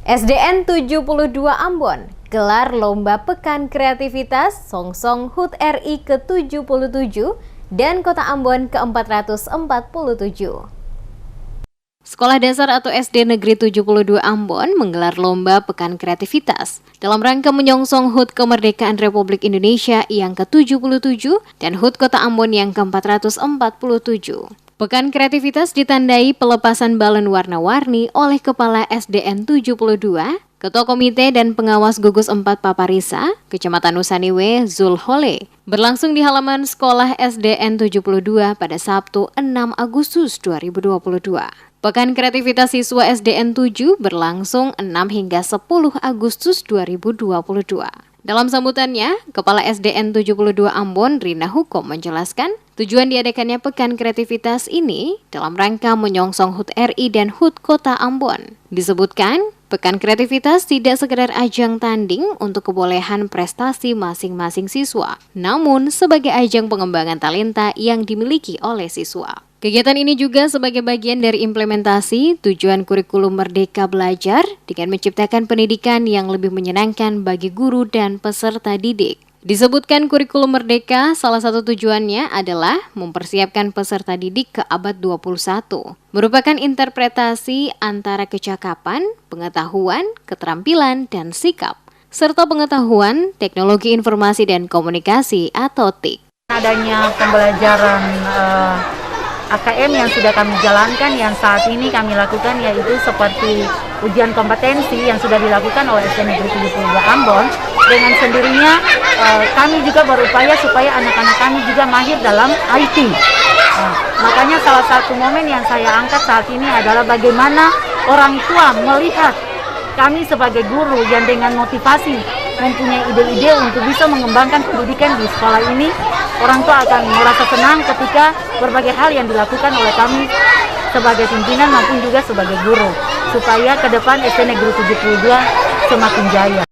SDN 72 Ambon gelar Lomba Pekan Kreativitas Songsong HUT RI ke-77 dan Kota Ambon ke-447. Sekolah Dasar atau SD Negeri 72 Ambon menggelar Lomba Pekan Kreativitas dalam rangka menyongsong HUT Kemerdekaan Republik Indonesia yang ke-77 dan HUT Kota Ambon yang ke-447. Pekan Kreativitas ditandai pelepasan balon warna-warni oleh Kepala SDN 72, Ketua Komite dan Pengawas Gugus 4 Paparisa, Kecamatan Nusaniwe, Zulhole, berlangsung di halaman Sekolah SDN 72 pada Sabtu 6 Agustus 2022. Pekan Kreativitas Siswa SDN 7 berlangsung 6 hingga 10 Agustus 2022. Dalam sambutannya, Kepala SDN 72 Ambon, Rina Hukom, menjelaskan tujuan diadakannya Pekan Kreativitas ini dalam rangka menyongsong HUT RI dan HUT Kota Ambon. Disebutkan, Pekan Kreativitas tidak sekedar ajang tanding untuk kebolehan prestasi masing-masing siswa, namun sebagai ajang pengembangan talenta yang dimiliki oleh siswa. Kegiatan ini juga sebagai bagian dari implementasi tujuan kurikulum Merdeka Belajar dengan menciptakan pendidikan yang lebih menyenangkan bagi guru dan peserta didik. Disebutkan kurikulum Merdeka, salah satu tujuannya adalah mempersiapkan peserta didik ke abad 21, merupakan interpretasi antara kecakapan, pengetahuan, keterampilan, dan sikap, serta pengetahuan, teknologi informasi dan komunikasi atau TIK. Adanya pembelajaran AKM yang sudah kami jalankan, yang saat ini kami lakukan, yaitu seperti ujian kompetensi yang sudah dilakukan oleh SD Negeri 72 Ambon. Dengan sendirinya kami juga berupaya supaya anak-anak kami juga mahir dalam IT. Makanya salah satu momen yang saya angkat saat ini adalah bagaimana orang tua melihat kami sebagai guru yang dengan motivasi mempunyai ide-ide untuk bisa mengembangkan pendidikan di sekolah ini. Orang tua akan merasa senang ketika berbagai hal yang dilakukan oleh kami sebagai pimpinan maupun juga sebagai guru, supaya ke depan SD Negeri 72 semakin jaya.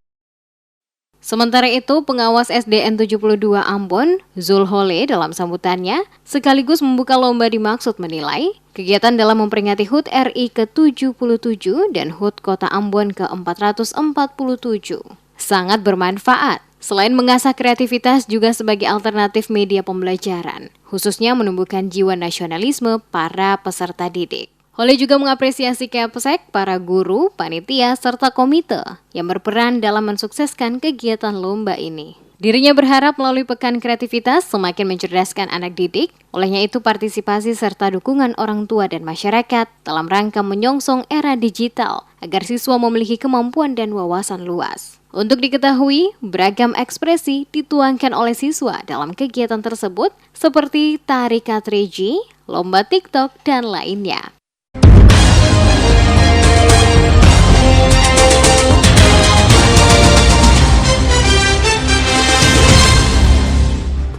Sementara itu, pengawas SDN 72 Ambon, Zulhole, dalam sambutannya sekaligus membuka lomba dimaksud menilai kegiatan dalam memperingati HUT RI ke-77 dan HUT Kota Ambon ke-447 sangat bermanfaat. Selain mengasah kreativitas juga sebagai alternatif media pembelajaran, khususnya menumbuhkan jiwa nasionalisme para peserta didik. Hole juga mengapresiasi Kepsek, para guru, panitia, serta komite yang berperan dalam mensukseskan kegiatan lomba ini. Dirinya berharap melalui Pekan Kreativitas semakin mencerdaskan anak didik, olehnya itu partisipasi serta dukungan orang tua dan masyarakat dalam rangka menyongsong era digital agar siswa memiliki kemampuan dan wawasan luas. Untuk diketahui, beragam ekspresi dituangkan oleh siswa dalam kegiatan tersebut seperti tari katriji, lomba TikTok, dan lainnya.